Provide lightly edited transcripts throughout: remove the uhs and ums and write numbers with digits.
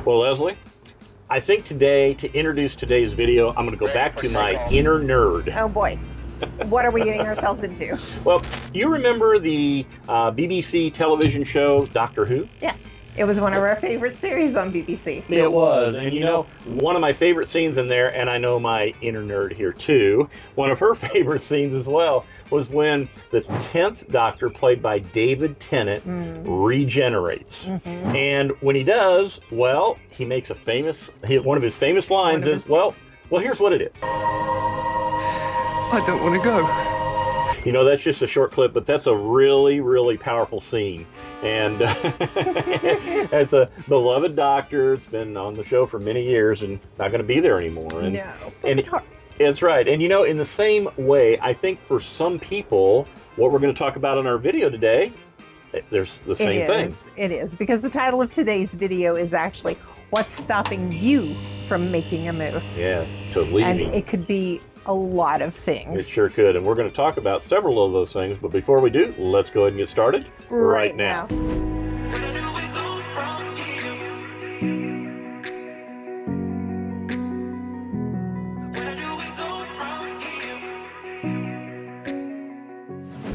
Well, Leslie, I think today, to introduce today's video, I'm going to go back to my inner nerd. Oh boy. What are we getting ourselves into? Well, you remember the BBC television show Doctor Who? Yes. It was one of our favorite series on BBC. It was. And you know, one of my favorite scenes in there, and I know my inner nerd here too, one of her favorite scenes as well, was when the 10th Doctor, played by David Tennant, regenerates. And when he does, well, he makes a one of his famous lines is, well, here's what it is. I don't want to go. You know, that's just a short clip, but that's a really, really powerful scene. And as a beloved doctor, it's been on the show for many years and not going to be there anymore. And, No. That's right. And you know, in the same way, I think for some people, what we're going to talk about in our video today, there's the same thing. It is, because the title of today's video is actually what's stopping you from making a move. Yeah, so leaving. And it could be a lot of things. It sure could. And we're going to talk about several of those things. But before we do, let's go ahead and get started right now.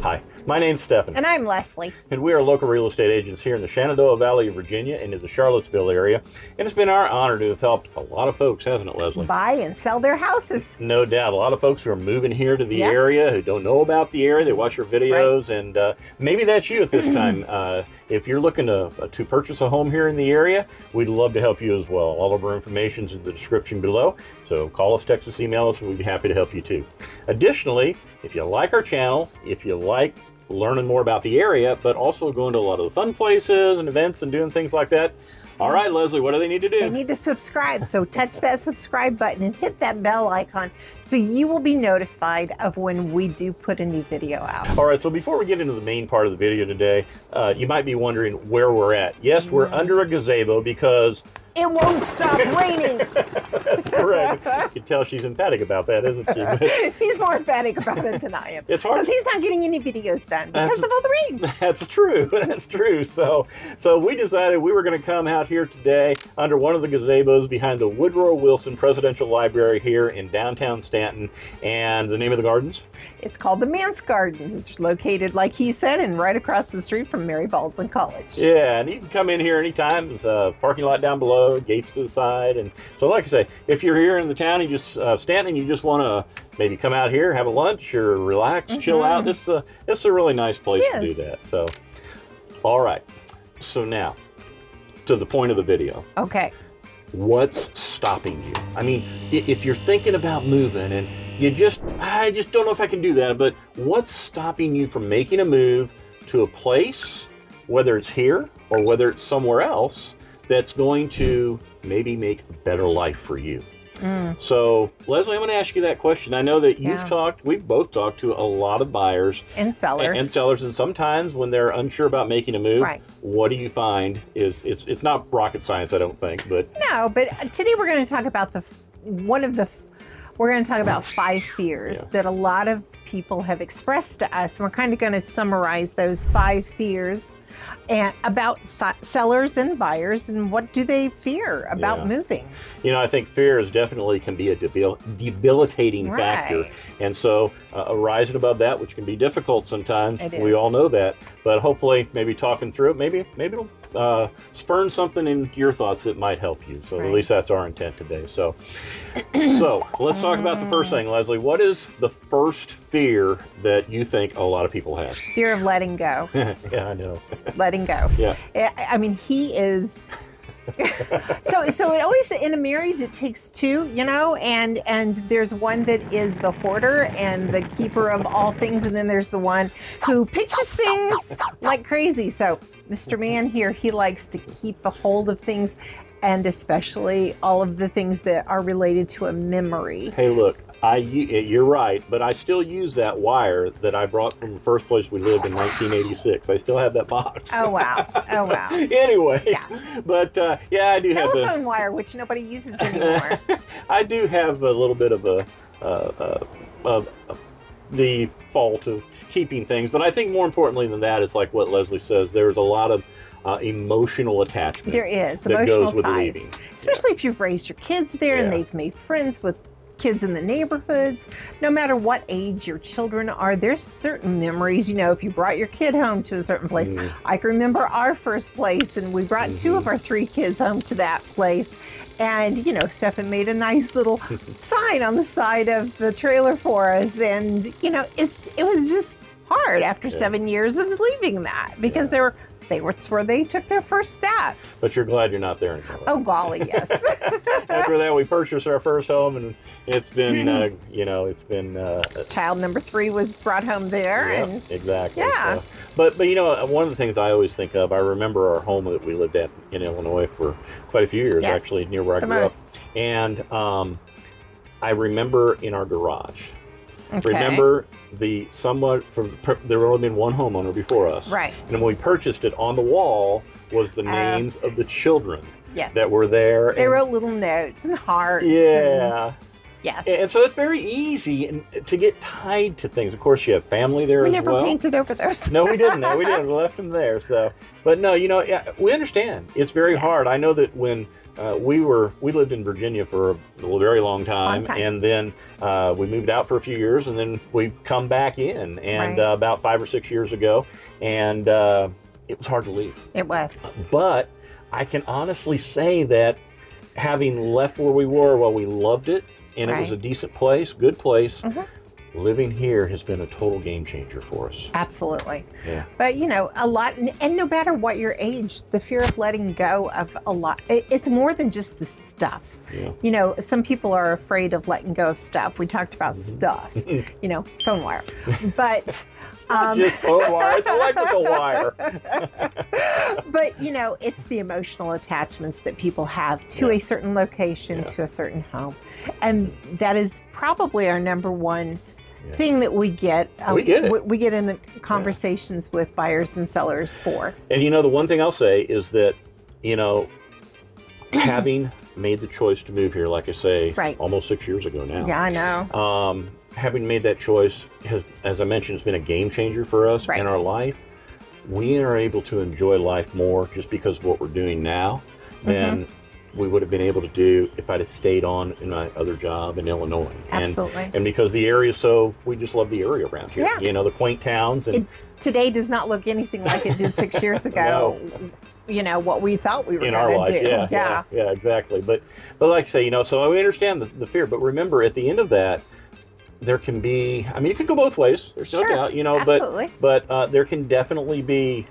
Hi, my name's Stephen. And I'm Leslie. And we are local real estate agents here in the Shenandoah Valley of Virginia and in the Charlottesville area. And it's been our honor to have helped a lot of folks, hasn't it, Leslie? Buy and sell their houses. No doubt. A lot of folks who are moving here to the area, who don't know about the area, they watch your videos, and maybe that's you at this time. If you're looking to purchase a home here in the area, we'd love to help you as well. All of our information's in the description below. So call us, text us, email us, and we'd be happy to help you too. Additionally, if you like our channel, if you like learning more about the area, but also going to a lot of the fun places and events and doing things like that, all right, Leslie, what do they need to do? They need to subscribe. So touch that subscribe button and hit that bell icon so you will be notified of when we do put a new video out. All right, so before we get into the main part of the video today, you might be wondering where we're at. Yes, we're under a gazebo because it won't stop raining. That's correct. You can tell she's emphatic about that, isn't she? He's more emphatic about it than I am. It's hard. Because he's not getting any videos done because of all the rain. That's true. That's true. So we decided we were going to come out here today under one of the gazebos behind the Woodrow Wilson Presidential Library here in downtown Stanton. And the name of the gardens? It's called the Manse Gardens. It's located, like he said, and right across the street from Mary Baldwin College. Yeah, and you can come in here anytime. There's a parking lot down below, gates to the side. And so like I say, if you're here in the town, you just Stanton, you just want to maybe come out here, have a lunch or relax, chill out. This is a really nice place to do that. So, all right. So now, to the point of the video. Okay. What's stopping you? I mean, if you're thinking about moving and I just don't know if I can do that, but what's stopping you from making a move to a place, whether it's here or whether it's somewhere else, that's going to maybe make a better life for you? So, Leslie, I'm going to ask you that question. I know that we've both talked to a lot of buyers and sellers. And sometimes when they're unsure about making a move, what do you find is it's not rocket science, I don't think, but no, but today we're going to talk about we're going to talk about 5 fears that a lot of people have expressed to us. We're kind of going to summarize those 5 fears and about sellers and buyers and what do they fear about moving. You know, I think fear definitely can be a debilitating factor. And so rising above that, which can be difficult sometimes, we all know that. But hopefully, maybe talking through it, maybe it'll spurn something in your thoughts that might help you. So at least that's our intent today. So let's talk about the first thing, Leslie. What is the first fear that you think a lot of people have? Fear of letting go. Yeah, I know. Letting go. Yeah. I mean, he is. So it always, in a marriage, it takes 2, you know, and there's one that is the hoarder and the keeper of all things, and then there's the one who pitches things like crazy. So Mr. Man here, he likes to keep a hold of things, and especially all of the things that are related to a memory. Hey, look, you're right, but I still use that wire that I brought from the first place we lived in 1986. I still have that box. Oh, wow. Oh, wow. Anyway, but I do have telephone wire, which nobody uses anymore. I do have a little bit of the fault of keeping things, but I think more importantly than that is like what Leslie says. There's a lot of emotional attachment. There is that emotional goes with ties, leaving. especially if you've raised your kids there and they've made friends with kids in the neighborhoods. No matter what age your children are, there's certain memories. If you brought your kid home to a certain place, I can remember our first place, and we brought 2 of our 3 kids home to that place. And, Stefan made a nice little sign on the side of the trailer for us. And, it was just hard after 7 years of leaving that, because it's where they took their first steps. But you're glad you're not there anymore. Oh, golly, yes. After that, we purchased our first home, and it's been, it's been... Child number 3 was brought home there. Yeah, and exactly. Yeah. So, but one of the things I always think of, I remember our home that we lived at in Illinois for quite a few years, actually, near where I grew up. And I remember in our garage, remember there had only been one homeowner before us. Right. And when we purchased it, on the wall was the names of the children that were there. They wrote little notes and hearts. Yeah. Yes. And so it's very easy to get tied to things. Of course, you have family there as well. We never painted over those. No, we didn't. No, we didn't. We left them there. So, but no, we understand. It's very hard. I know that when we lived in Virginia for a very long time. And then we moved out for a few years, and then we come back in, and about 5 or 6 years ago, and it was hard to leave. It was. But I can honestly say that having left where we were, while we loved it, and it was a decent place, good place, living here has been a total game changer for us. Absolutely. Yeah. But, a lot, and no matter what your age, the fear of letting go of a lot, it's more than just the stuff. Yeah. Some people are afraid of letting go of stuff. We talked about stuff, phone wire. But... Not just phone wire, it's electrical wire. But, it's the emotional attachments that people have to a certain location, to a certain home. And that is probably our number one thing that we get. We get in the conversations with buyers and sellers for. And, the one thing I'll say is that, having made the choice to move here, like I say, almost 6 years ago now. Yeah, I know. Having made that choice has, as I mentioned, has been a game changer for us in our life. We are able to enjoy life more just because of what we're doing now than we would have been able to do if I'd have stayed on in my other job in Illinois. Absolutely. And because the area we just love the area around here. Yeah. The quaint towns. And today does not look anything like it did 6 years ago. No. What we thought we were going to do. Yeah, exactly. But like I say, so we understand the fear. But remember, at the end of that, there can be, it could go both ways. There's no doubt, absolutely. but there can definitely be,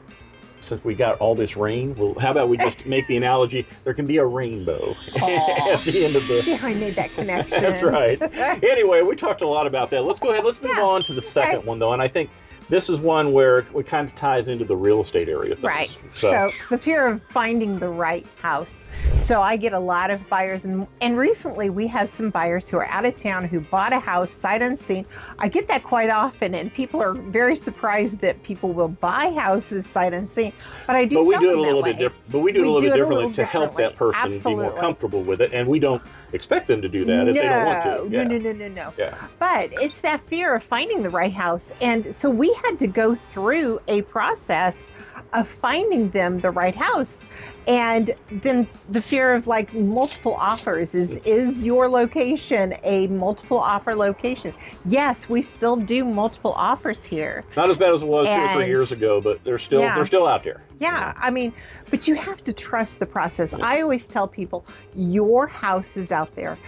since we got all this rain, how about we just make the analogy, there can be a rainbow at the end of this. Yeah, I made that connection. That's right. Anyway, we talked a lot about that. Let's go ahead, let's move on to the second one, though, and I think this is one where it kind of ties into the real estate area of things. Right. So the fear of finding the right house. So I get a lot of buyers, and recently we had some buyers who are out of town who bought a house sight unseen. I get that quite often, and people are very surprised that people will buy houses sight unseen. But I do. But we do it a little bit different. But we do it a little bit differently to help that person be more comfortable with it, and we don't expect them to do that if they don't want to. Yeah. No. Yeah. But it's that fear of finding the right house, and so we had to go through a process of finding them the right house. And then the fear of multiple offers. Is your location a multiple offer location? Yes, we still do multiple offers here. Not as bad as it was 2 or 3 years ago, but they're still out there. Yeah, but you have to trust the process. Yeah. I always tell people, your house is out there.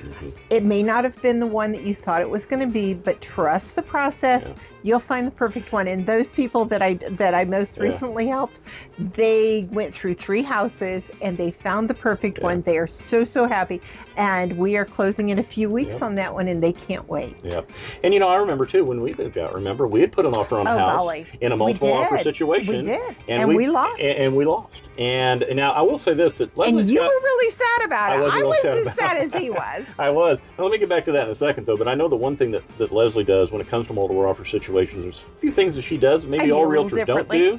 It may not have been the one that you thought it was going to be, but trust the process. Yeah. You'll find the perfect one. And those people that I most recently helped, they went through 3 houses and they found the perfect one. They are so happy. And we are closing in a few weeks on that one, and they can't wait. Yep. And I remember too, when we moved out, we had put an offer on the house in a multiple offer situation. We did. And we lost. And we lost. And now I will say this, that Leslie and you were really sad about it. I wasn't as sad as he was. I was. Now, let me get back to that in a second, though. But I know the one thing that Leslie does when it comes to multiple offer situations, there's a few things that she does that maybe all realtors don't do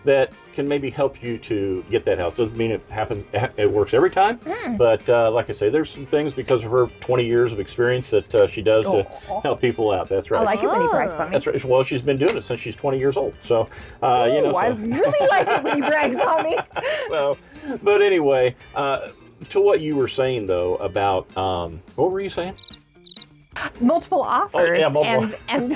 that can maybe help you to get that house. Doesn't mean it works every time, but like I say, there's some things because of her 20 years of experience that she does to help people out. That's right. I like it when he brags on me. That's right. Well, she's been doing it since she's 20 years old. So, I really like it when he brags on me. Well, but anyway, to what you were saying though about what were you saying? Multiple offers. Oh, yeah, multiple. And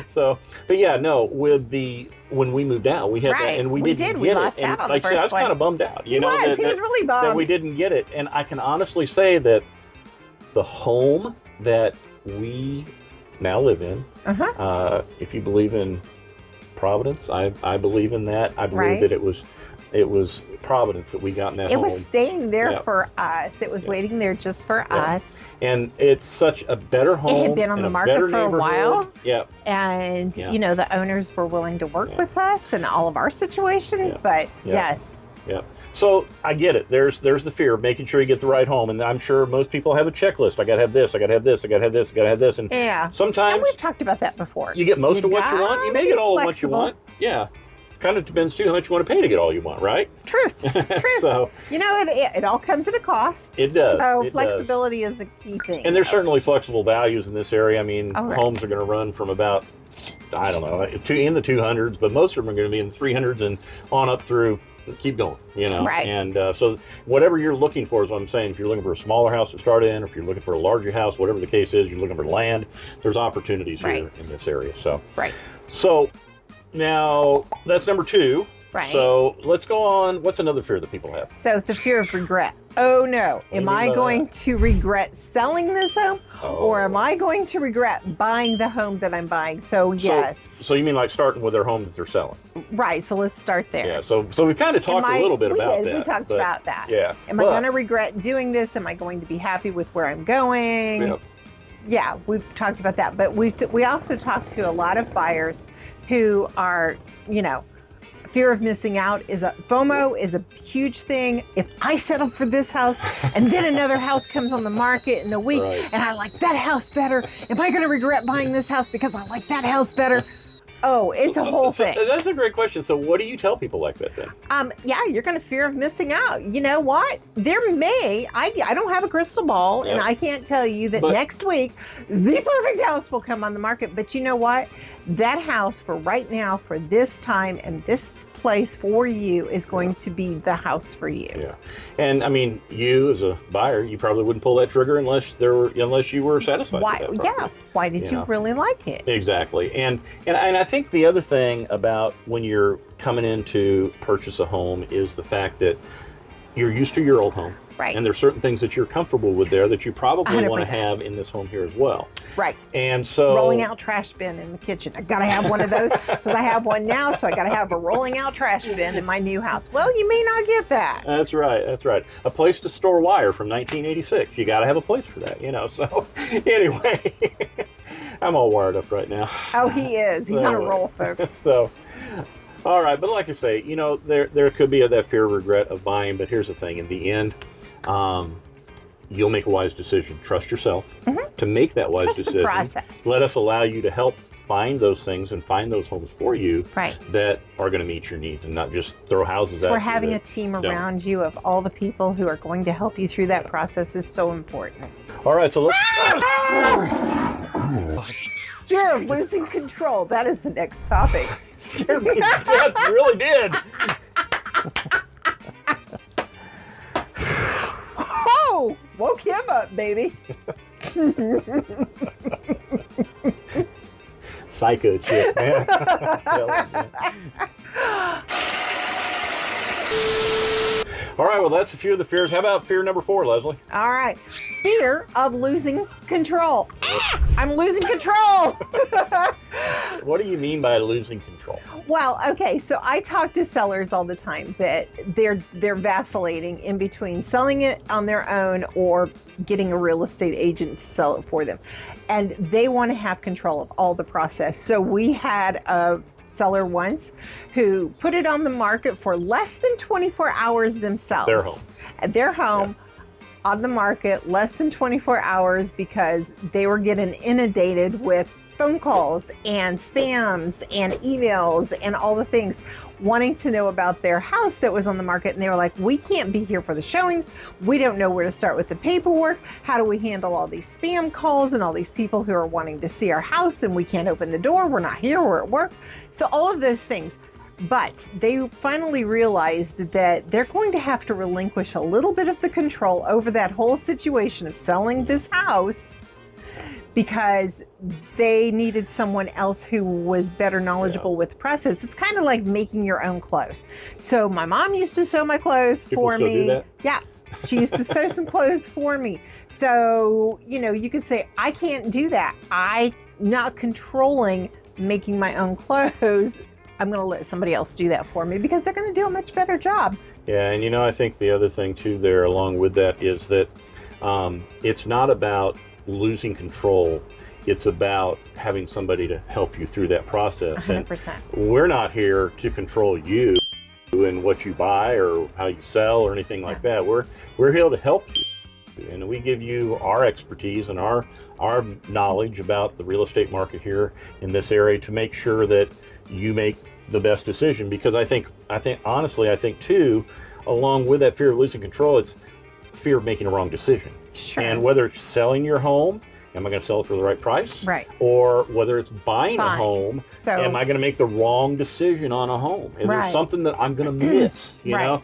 So, but yeah, no. When we moved out, we had that, and we didn't get we it. lost And out on like the I said, I first was kind one. of bummed out. He was really bummed that we didn't get it. And I can honestly say that the home that we now live in, if you believe in Providence, I believe in that. I believe that it was Providence that we got in that home. It was staying there for us. It was waiting there just for us. And it's such a better home. It had been on the market for a while. Yeah. And, the owners were willing to work with us in all of our situation. But yes. Yeah. So I get it. There's the fear of making sure you get the right home. And I'm sure most people have a checklist. I got to have this. I got to have this. I got to have this. I got to have this. And sometimes. And we've talked about that before. You get most of what you want. You may get all of what you want. Yeah. Kind of depends too how much you want to pay to get all you want, right? Truth. So it all comes at a cost. It does. So flexibility is a key thing. And there's certainly flexible values in this area. I mean, homes are going to run from about, I don't know, in the 200s, but most of them are going to be in the 300s and on up through. Keep going, Right. And so whatever you're looking for is what I'm saying. If you're looking for a smaller house to start in, or if you're looking for a larger house, whatever the case is, you're looking for land, there's opportunities here in this area. So So now that's number 2. Right. So let's go on. What's another fear that people have? So the fear of regret. Oh no. Am I going to regret selling this home? Or am I going to regret buying the home that I'm buying? So yes. So you mean like starting with their home that they're selling? Right. So let's start there. Yeah. So we kind of talked a little bit about that. We talked about that. Yeah. Am I going to regret doing this? Am I going to be happy with where I'm going? Yep. Yeah, we've talked about that. But we also talked to a lot of buyers who are, fear of missing out FOMO is a huge thing. If I settle for this house and then another house comes on the market in a week and I like that house better, am I going to regret buying this house because I like that house better? Oh, it's a whole thing. That's a great question. So what do you tell people like that then? You're going to fear of missing out. You know what? I don't have a crystal ball and I can't tell you that next week the perfect house will come on the market. But you know what? That house for right now, for this time and this place for you is going to be the house for you. Yeah. And I mean, you as a buyer, you probably wouldn't pull that trigger unless you were satisfied with that property. Yeah. Why did you really like it? Exactly. And I think the other thing about when you're coming in to purchase a home is the fact that you're used to your old home. Right. And there's certain things that you're comfortable with there that you probably 100%. want to have in this home here as well. Right. And so rolling out trash bin in the kitchen. I gotta have one of those because I have one now, so I gotta have a rolling out trash bin in my new house. Well, you may not get that. That's right. A place to store wire from 1986. You gotta have a place for that, So anyway, I'm all wired up right now. Oh, he is. He's on a roll, folks. So, all right, but like I say, there could be that fear of regret of buying, but here's the thing: in the end, you'll make a wise decision. Trust yourself to make that wise decision. The process. Let us allow you to help find those things and find those homes for you that are going to meet your needs and not just throw houses at you. We're having a team around you of all the people who are going to help you through that process is so important. All right, so let's. Fear of losing control. That is the next topic. Scared me to death, you really did. Oh, woke him up, baby. Psycho chick, man. All right, well, that's a few of the fears. How about fear number 4, Leslie? All right. Fear of losing control. I'm losing control. What do you mean by losing control? Well, okay, so I talk to sellers all the time that they're vacillating in between selling it on their own or getting a real estate agent to sell it for them. And they want to have control of all the process. So we had a seller once who put it on the market for less than 24 hours themselves. Their home. At their home. On the market less than 24 hours because they were getting inundated with phone calls and spams and emails and all the things, wanting to know about their house that was on the market. And they were like, we can't be here for the showings. We don't know where to start with the paperwork. How do we handle all these spam calls and all these people who are wanting to see our house and we can't open the door? We're not here, we're at work. So all of those things. But they finally realized that they're going to have to relinquish a little bit of the control over that whole situation of selling this house, because they needed someone else who was better knowledgeable with the process. It's kind of like making your own clothes. So my mom used to sew my clothes for People still me. do that? Yeah, she used to sew some clothes for me. So, you know, you could say, I can't do that. I'm not controlling making my own clothes. I'm going to let somebody else do that for me because they're going to do a much better job. Yeah, and you know, I think the other thing too there along with that is that it's not about losing control. It's about having somebody to help you through that process. 100%. And we're not here to control you and what you buy or how you sell or anything like that. We're here to help you. And we give you our expertise and our knowledge about the real estate market here in this area to make sure that you make the best decision. Because I think honestly too, along with that fear of losing control, it's fear of making a wrong decision. Sure. And whether it's selling your home, am I going to sell it for the right price? Right. Or whether it's buying a home, So, am I going to make the wrong decision on a home? Is there something that I'm going to miss? You know,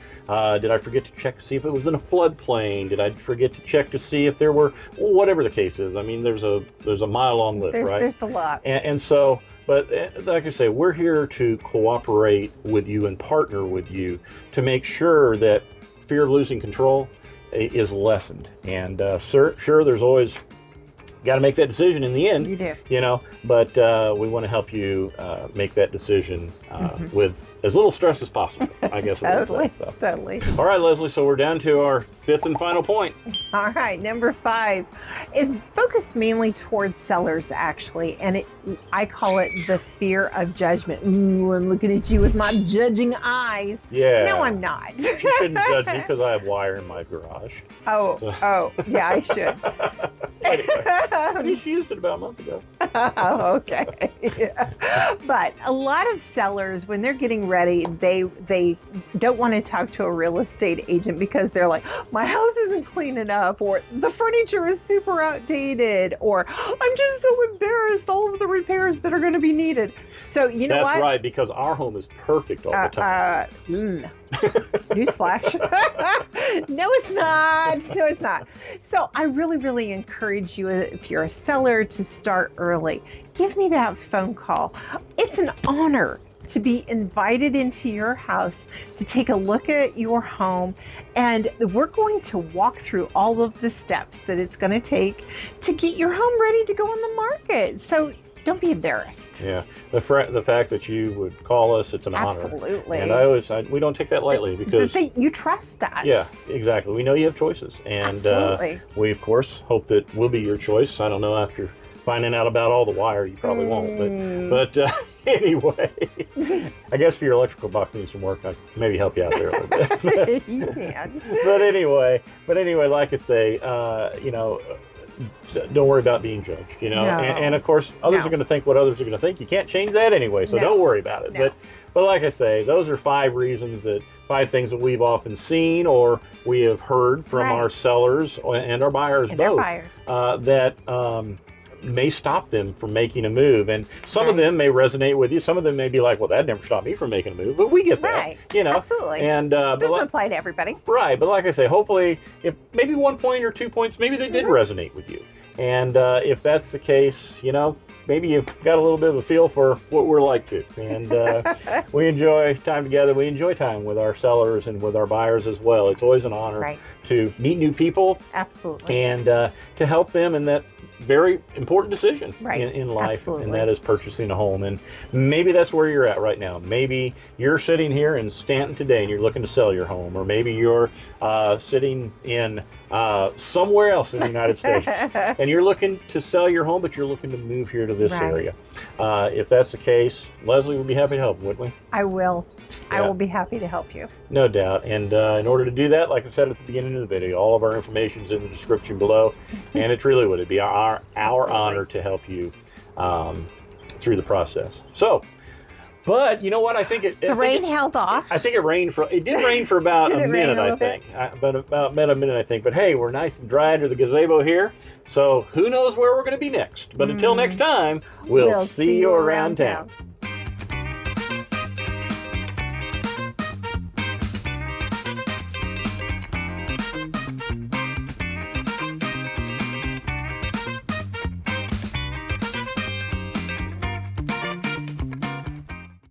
did I forget to check to see if it was in a floodplain? Did I forget to check to see if there were, whatever the case is? I mean, there's a mile-long list, right? There's a lot. And so, but like I say, we're here to cooperate with you and partner with you to make sure that fear of losing control is lessened. And sure, there's always got to make that decision in the end. You do. You know, but we want to help you make that decision with as little stress as possible, I guess. Totally. So. Totally. All right, Leslie, so we're down to our fifth and final point. All right, number 5 is focused mainly towards sellers, actually, and I call it the fear of judgment. Ooh, I'm looking at you with my judging eyes. Yeah. No, I'm not. You shouldn't judge me because I have wire in my garage. Oh, yeah, I should. Anyway, she used it about a month ago. Oh, okay. Yeah. But a lot of sellers, when they're getting ready, they don't want to talk to a real estate agent because they're like, my house isn't clean enough, or the furniture is super outdated, or I'm just so embarrassed all of the repairs that are going to be needed. So you know what? That's right, because our home is perfect all the time. Newsflash. No, it's not. No, it's not. So I really encourage you, if you're a seller, to start early. Give me that phone call. It's an honor to be invited into your house to take a look at your home, and we're going to walk through all of the steps that it's going to take to get your home ready to go on the market. So don't be embarrassed. Yeah, the fact that you would call us, it's an honor. Absolutely. And we don't take that lightly because you trust us. Yeah, exactly. We know you have choices, and we of course hope that we'll be your choice. I don't know, after finding out about all the wire, you probably won't. But anyway, I guess if your electrical box needs some work, I can maybe help you out there a little bit. You can. But anyway, like I say, you know, don't worry about being judged, you know. No. And of course, others are going to think what others are going to think. You can't change that anyway, so don't worry about it. No. But like I say, those are 5 things that we've often seen or we have heard from our sellers and our buyers both that may stop them from making a move. And some of them may resonate with you. Some of them may be like, well, that never stopped me from making a move. But we get that, you know. Absolutely. And doesn't apply to everybody. Right. But like I say, hopefully, if maybe 1 point or 2 points, maybe they did resonate with you. And if that's the case, you know, maybe you've got a little bit of a feel for what we're like too. And we enjoy time together. We enjoy time with our sellers and with our buyers as well. It's always an honor to meet new people. Absolutely. And to help them in that very important decision in life. Absolutely. And that is purchasing a home. And maybe that's where you're at right now. Maybe you're sitting here in Stanton today and you're looking to sell your home, or maybe you're sitting in somewhere else in the United States and you're looking to sell your home, but you're looking to move here to this area. If that's the case, Leslie would be happy to help, wouldn't we? I will. I will be happy to help you. No doubt. And in order to do that, like I said at the beginning of the video, all of our information is in the description below. And it truly would be our honor to help you through the process. So, but you know what? I think the rain held off. I think it did rain for about a minute, I think. About a minute, I think. But hey, we're nice and dry under the gazebo here. So who knows where we're going to be next. But until next time, we'll see you around town.